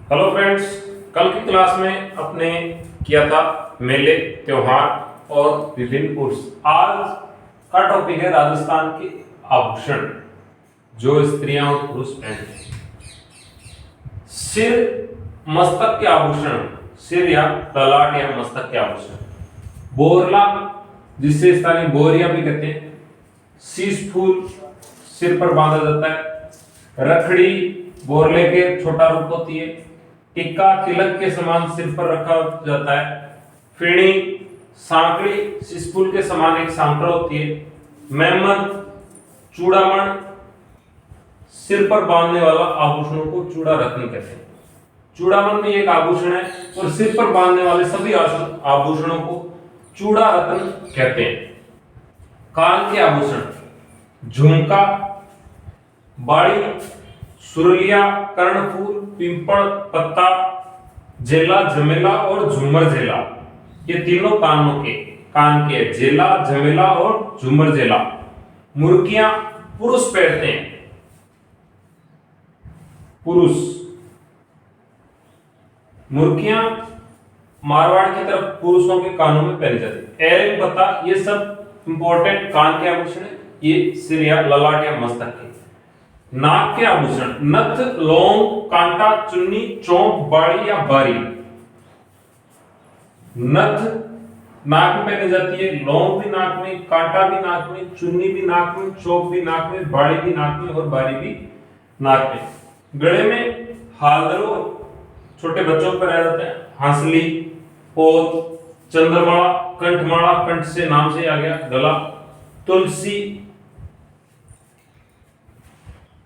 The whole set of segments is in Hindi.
हेलो फ्रेंड्स, कल की क्लास में अपने किया था मेले, त्योहार और विभिन्न उर्स। आज का टॉपिक है राजस्थान के आभूषण जो स्त्रियां और पुरुष पहनते हैं। सिर मस्तक के आभूषण, सिर या ललाट या मस्तक के आभूषण। बोरला, जिसे स्थानीय बोरिया भी कहते हैं। शीश फूल सिर पर बांधा जाता है। रखड़ी बोरले के छोटा रूप होती है। टिक्का तिलक के समान सिर पर रखा जाता है। फेणी सांकड़ी सिसफुल के समान एक सांकड़ होती है। मेहमद चूड़ामण सिर पर बांधने वाला आभूषणों को चूड़ा रत्न कहते हैं। चूड़ामण भी एक आभूषण है और सिर पर बांधने वाले सभी आभूषणों को चूड़ा रत्न कहते हैं। कान के आभूषण, झुमका, बाड़ी, सुरलिया, कर्णफूल, पिंपल पत्ता, जेला, झमेला और झूमर जेला, ये तीनों कान के जेला, झमेला और झूमर जेला। मुर्कियां पुरुष पहनते हैं। पुरुष मुर्कियां मारवाड़ की तरफ पुरुषों के कानों में पहनी जाती है। एयरिंग, पत्ता, ये सब इंपॉर्टेंट कान के आभूषण है। ये सिर या ललाट या मस्तक के। नाक के आभूषण, नथ, लौंग, कांटा, चुन्नी, चौंक, बाड़ी या बारी। नथ नाक में पहनी जाती है, लौंग भी नाक में, कांटा भी नाक में, चुन्नी भी नाक में, चौक भी नाक में, बाड़ी भी नाक में और बारी भी नाक में। गले में हालदरो छोटे बच्चों पर रह जाते हैं। हांसली, पोत, चंद्रमाला, कंठमाला, कंठ से नाम से आ गया गला। तुलसी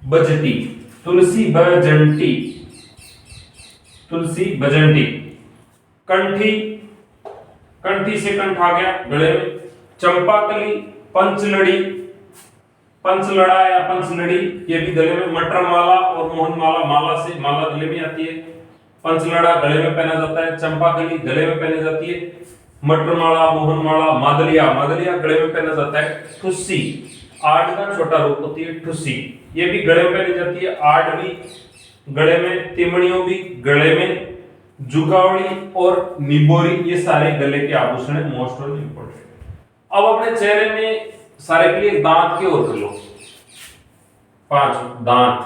बजटी, तुलसी बजंटी, तुलसी बजंटी। कंठी, कंठी से कंठ आ गया गले में। चंपाकली, पंचलड़ी, पंचलड़ा या पंचलड़ी, ये भी गले में। मटर माला और मोहन माला, माला से माला गले में आती है। पंचलड़ा गले में पहना जाता है। चंपाकली गले में पहनी जाती है। मटर माला, मोहन माला, मादलिया, मादलिया गले में पहना जाता है। ठुस्सी आड़ का छोटा रूप होती है। ठुस्सी ये भी गले में पहनी जाती है। आड़ भी गले में, तिमणियों भी गले में। जुगावड़ी और निबोरी ये सारे गले के आभूषण है, मोस्ट और इंपोर्टेंट। अब अपने चेहरे में सारे के लिए दांत के और कर लो। 5 दांत,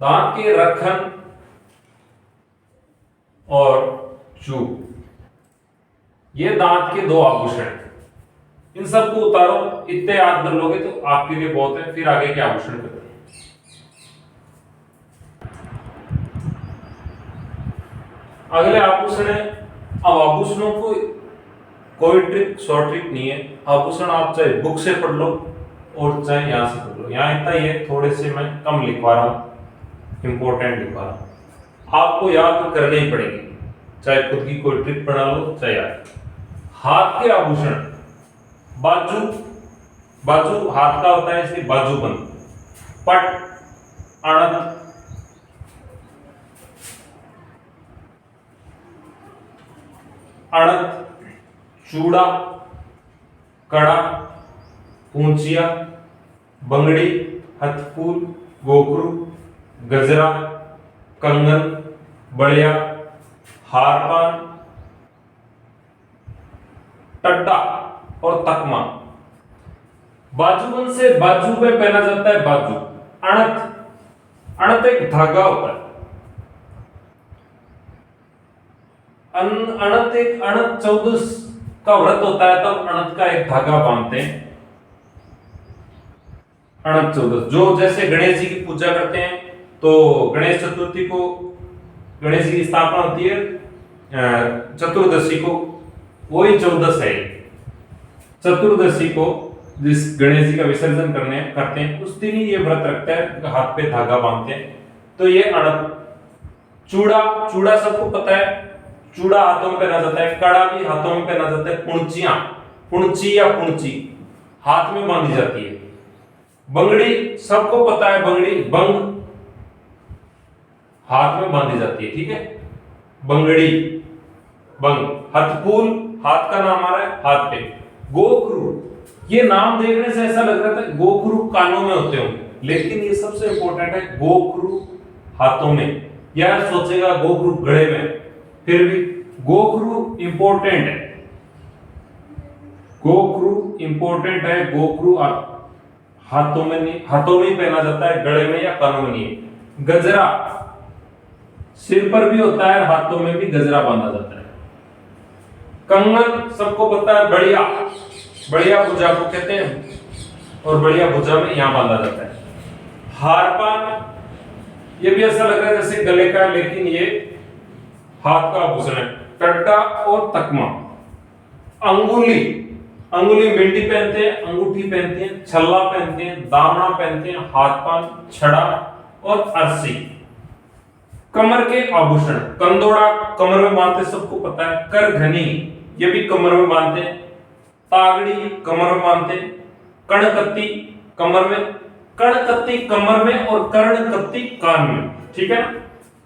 दांत के रखन और चूप, ये दांत के 2 आभूषण हैं। इन सबको उतारो, इतने याद कर लोगे तो आपके लिए बहुत है। फिर आगे के आभूषण करते हैं। अगले आभूषण है। अब आभूषणों को कोई ट्रिक शॉर्ट ट्रिक नहीं है। आभूषण आप चाहे बुक से पढ़ लो और चाहे यहां से पढ़ लो। यहां इतना ही है, थोड़े से मैं कम लिखवा रहा हूं, इंपॉर्टेंट लिखवा रहा हूं। आपको याद तो करनी ही पड़ेगी, चाहे खुद की कोई ट्रिक बना लो चाहे याद। हाथ के आभूषण, बाजू, बाजू हाथ का होता है इसलिए बाजूबंद। पट, अड़त, अड़त, चूड़ा, कड़ा, पूंचिया, बंगड़ी, हथफूल, गोखरू, गजरा, कंगन, बड़िया, हारपान, टड्डा और तकमा। बाजूबंद से बाजू में पहना जाता है बाजू। अणत, अणत एक धागा होता है। अणत एक, अणत 14 का व्रत होता है तब अणत का एक धागा बांधते हैं। अणत 14 जो जैसे गणेश जी की पूजा करते हैं तो गणेश चतुर्थी को गणेश जी की स्थापना होती है, चतुर्दशी को, वही 14 है। चतुर्दशी को जिस गणेश जी का विसर्जन करते हैं उस दिन ही ये व्रत रखते हैं, हाथ पे धागा बांधते हैं। तो ये अणत। चूड़ा, चूड़ा सबको पता है, चूड़ा हाथों में पहना जाता है। कड़ा भी हाथों में पहना जाता है। पुंचियां, पुंची या पुंची हाथ में बांधी जाती है। बंगड़ी सबको पता है, बंगड़ी, बंग हाथ में बांधी जाती है, ठीक है। बंगड़ी, बंग। हथफूल हाथ का नाम आ रहा है, हाथ पे। गोखरू, ये नाम देखने से ऐसा लग रहा था गोखरू कानों में होते होंगे, लेकिन ये सबसे इंपॉर्टेंट है। गोखरू हाथों में, या सोचेगा गोखरू गले में, फिर भी गोखरू इंपॉर्टेंट है, गोखरू इंपॉर्टेंट है। गोखरू हाथों में नहीं, हाथों में ही पहना जाता है, गले में या कानों में नहीं। गजरा सिर पर भी होता है, हाथों में भी गजरा बांधा जाता है। कंगन सबको पता है, बढ़िया बढ़िया भुजा को कहते हैं, और बढ़िया भुजा में यहां बांधा जाता है। हारपान ये भी ऐसा लग रहा है जैसे गले का, लेकिन ये हाथ का आभूषण है। टड्डा और तकमा। अंगुली, अंगुली मिंडी पहनते हैं, अंगूठी पहनते हैं, छल्ला पहनते हैं, दामना पहनते हैं, हाथपान, छड़ा और अरसी। कमर के आभूषण, कंदोड़ा कमर में बांधते, सबको पता है। करघनी ये भी कमर में बांधते हैं। तागड़ी कमर में बांधते हैं। कणकत्ती कमर में, कणकत्ती कमर में और कर्णकत्ती कान में, ठीक है ना।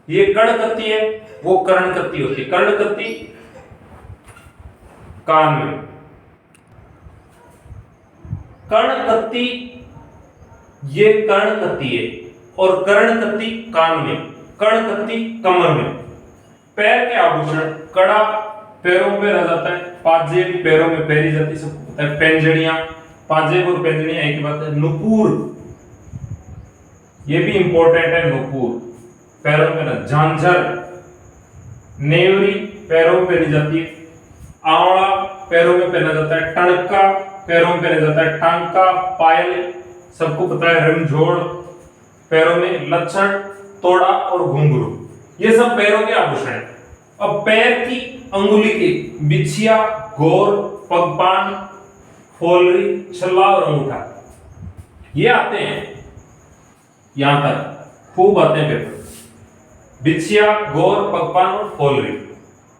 ये कणकत्ती है, वो कर्णकत्ती होती है। कर्णकत्ती कान में, कर्णकत्ती ये कर्णकत्ती है, और कर्णकत्ती कान में, कर्णकत्ती कमर में। पैर के आभूषण, कड़ा पैरों में रह जाता है, पाजेब पैरों में पहनी जाती है, सबको पता है। पेंजड़ियां, पाजेब और पेंजड़ियां एक ही बात है। नुपुर ये भी इंपॉर्टेंट है, नुपुर पैरों में ना। झांझर, नेवरी पैरों में पहनी जाती है। आवड़ा पैरों में पहना जाता है। टणका पैरों में पहना जाता है। टांका, पायल सबको पता है। रमझोड़ पैरों में। लक्षण, तोड़ा और घुंघरू ये सब पैरों के आभूषण हैं। अब पैर की अंगुली की बिछिया, गोर, पगपान, फोलरी, छल्ला और अंगूठा ये आते हैं, यहां तक खूब आते हैं पेपर। बिछिया, गोर, पगपान और फोलरी,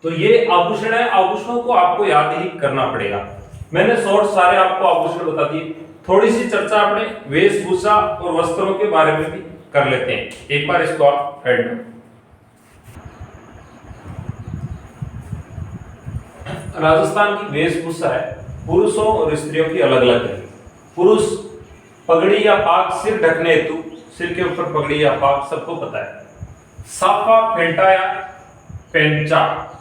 तो ये आभूषण है। आभूषणों को आपको याद ही करना पड़ेगा। मैंने शॉर्ट सारे आपको आभूषण बता दिए। थोड़ी सी चर्चा अपने वेशभूषा और वस्त्रों के बारे में भी कर लेते हैं। एक बार इसको आप हेड में। राजस्थान की वेशभूषा है, पुरुषों और स्त्रियों की अलग अलग है। पुरुष पगड़ी या पाग सिर ढकने हेतु, सिर के ऊपर पगड़ी या पाग सबको पता है। साफा, फेंटा या पेंचा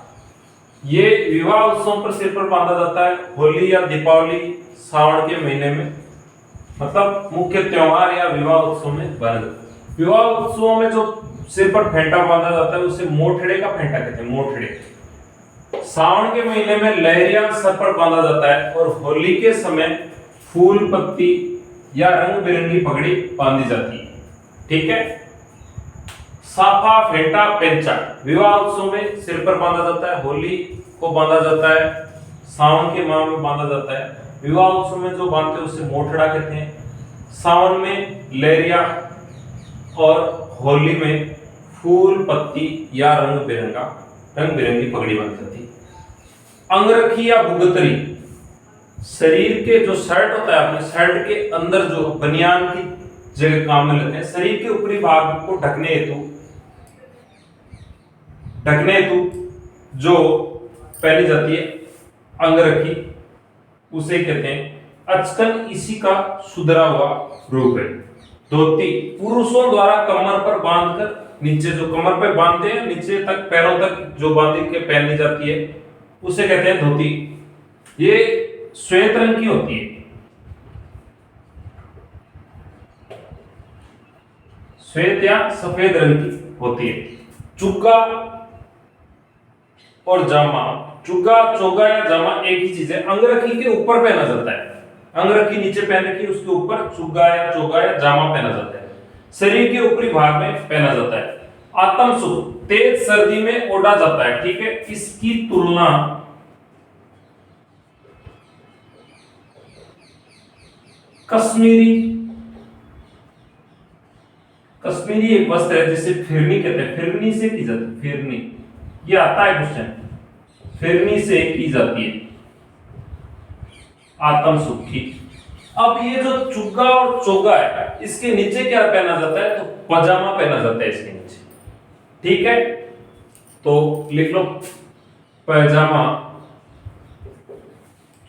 ये विवाह उत्सव पर सिर पर बांधा जाता है। होली या दीपावली सावन के महीने में, मतलब मुख्य त्योहार या विवाह उत्सव में बांधा। विवाह उत्सवों में जो सिर पर फेंटा बांधा जाता है उसे मोठड़े का फेंटा कहते हैं, मोठड़े। सावन के महीने में लहरिया सर पर बांधा जाता है, और होली के समय फूल पत्ती या रंग बिरंगी पगड़ी बांधी जाती है, ठीक है। साफा, फेंटा, पेंचा विवाह उत्सव में सिर पर बांधा जाता है। होली को बांधा जाता है, सावन के माह में बांधा जाता है। विवाह उत्सव में जो बांधते हैं उसे मोठड़ा कहते हैं। सावन में लहरिया और होली में फूल पत्ती या रंग बिरंगी पगड़ी बांधी जाती है। अंगरखी या भुगतरी शरीर के जो शर्ट होता है, अपने शर्ट के अंदर जो बनियान की जगह काम में लेते हैं। शरीर के ऊपरी भाग को ढकने हेतु जो पहनी जाती है अंगरखी, उसे कहते हैं अचकन। इसी का सुधरा हुआ रूप है। धोती पुरुषों द्वारा कमर पर बांधकर, नीचे जो कमर पर बांधते हैं, नीचे तक पैरों तक जो बांध के पहनी जाती है उसे कहते हैं धोती। ये श्वेत रंग की होती है, श्वेत या सफेद रंग की होती है। चुग्गा और जामा, चुग्गा, चोगा या जामा एक ही चीज है। अंगरखी के ऊपर पहना जाता है, अंगरखी नीचे पहन रखी, उसके ऊपर चुग्गा या चोगा या जामा पहना जाता है। शरीर के ऊपरी भाग में पहना जाता है। आत्मसुख तेज सर्दी में ओढ़ा जाता है, ठीक है। इसकी तुलना कश्मीरी एक वस्त्र है जिसे फिरनी कहते हैं। फिरनी से की जाती है, फिरनी ये आता है क्वेश्चन, फिरनी से की जाती है आत्मसुख की। अब ये जो चुग्गा और चोगा है, इसके नीचे क्या पहना जाता है, तो पजामा पहना जाता है इसके नीचे, ठीक है। तो लिख लो पजामा,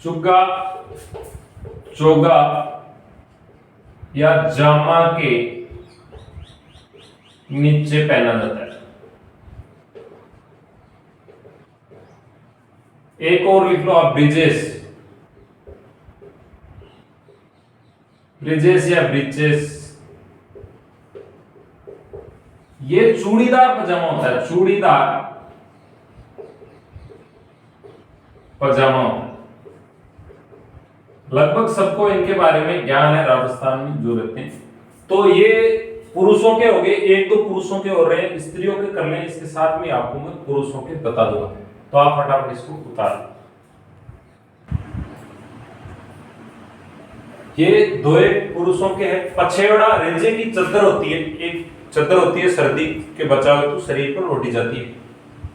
चुग्गा, चोगा या जामा के नीचे पहना जाता है। एक और लिख लो आप, ब्रिजेस, ब्रिजेस या ब्रिचेस। ये चूड़ीदार पजामा होता है, चूड़ीदार पजामा होता है। लगभग सबको इनके बारे में ज्ञान है, राजस्थान में जो रहते हैं। तो ये पुरुषों के हो गए, एक दो पुरुषों के हो रहे हैं, स्त्रियों के कर लें, इसके साथ में आपको मैं पुरुषों के बता दूंगा। तो आप फटाफट इसको उतार। ये दो एक पुरुषों के हैं। पछेवड़ा रेजे की चद्दर होती है, एक चद्दर होती है सर्दी के बचाव हेतु शरीर पर ओढ़ी जाती है।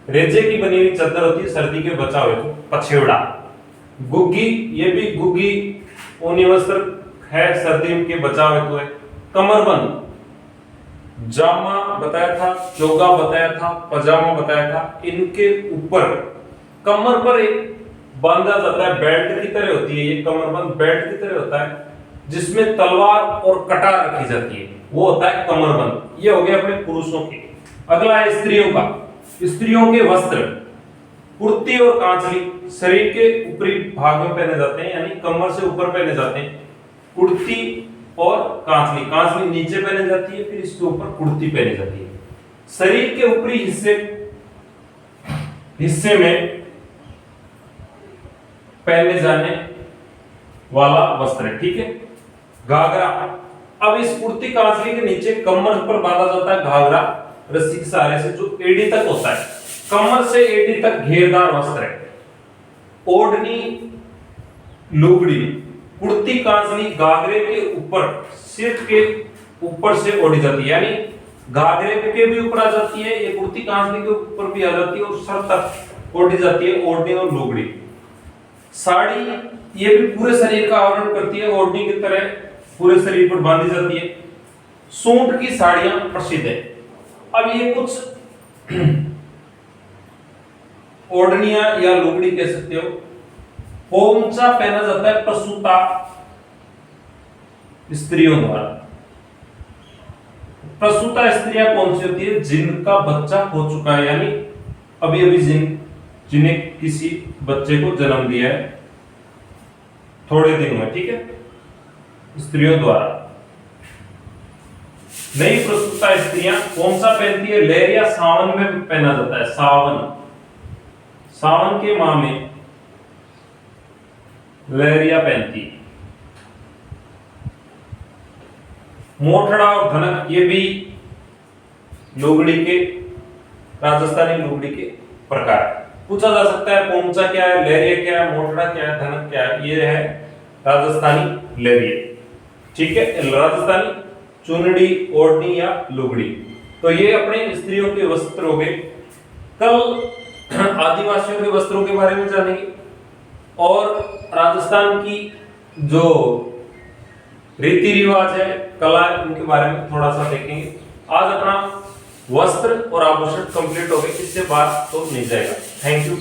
रेजे की बनी हुई चद्दर होती है सर्दी के बचाव हेतु, पछेवड़ा। गुग्गी, ये भी गुग्गी ऊनी वस्त्र है, सर्दी के बचाव हेतु है। कमरबंद, जामा बताया था, चोगा बताया था, पजामा बताया था। इनके ऊपर कमर पर एक बांधा जाता है, बेल्ट की तरह होती है ये कमरबंद, बेल्ट की तरह होता है, जिसमें तलवार और कटार रखी जाती है, वो होता है कमरबंद। ये हो गया अपने पुरुषों के। अगला है स्त्रियों का। स्त्रियों के वस्त्र कुर्ती और कांचली शरीर के ऊपरी भाग में पहने जाते हैं, यानी कमर से ऊपर पहने जाते हैं। कुर्ती और कांचली, कांचली नीचे पहने जाती है, फिर इसके ऊपर कुर्ती पहनी जाती है। शरीर के ऊपरी हिस्से में पहने जाने वाला वस्त्र है, ठीक है। घाघरा, अब इस कुर्ती कांचली के नीचे कमर पर बांधा जाता है घाघरा, रस्सी के सहारे से, जो एड़ी तक होता है। कमर से एड़ी तक घेरदार वस्त्र है। ओढ़नी, लुगड़ी, कुर्ती कांचली घाघरे के ऊपर, सिर के ऊपर से ओढ़ी जाती है, यानी घाघरे के भी ऊपर आ जाती है, ये कुर्ती कांचली के ऊपर भी आ जाती है और सर तक ओढ़ी जाती है, ओढ़नी और लुगड़ी। साड़ी, ये भी पूरे शरीर का आवरण करती है, ओढ़नी की तरह पूरे शरीर पर बांधी जाती है। सूंड की साड़ियां प्रसिद्ध है। अब ये कुछ ओढ़नियां या लुगड़ी कह सकते हो। पोंचा पहना जाता है प्रसूता स्त्रियों द्वारा। प्रसूता स्त्रियां कौन सी होती है? जिनका बच्चा हो चुका है, यानी अभी अभी जिन्हें किसी बच्चे को जन्म दिया है थोड़े दिन में, ठीक है, स्त्रियों द्वारा। नई प्रसूता स्त्रियां कौन सा पहनती है? लहरिया सावन में पहना जाता है, सावन के माह में लहरिया पहनती है। मोठड़ा और धनक, ये भी लुगड़ी के, राजस्थानी लुगड़ी के प्रकार। पूछा जा सकता है पोंचा क्या है, लहरिया क्या है, मोठड़ा क्या है, धनक क्या है? ये है राजस्थानी लहरिया, ठीक है, राजस्थानी चुनड़ी, ओढ़नी या लुगड़ी। तो ये अपने स्त्रियों के वस्त्र हो गए। कल आदिवासियों के वस्त्रों के बारे में जानेंगे और राजस्थान की जो रीति रिवाज है, कला है, उनके बारे में थोड़ा सा देखेंगे। आज अपना वस्त्र और आभूषण कंप्लीट हो गए, इससे बात तो नहीं जाएगा। Thank you.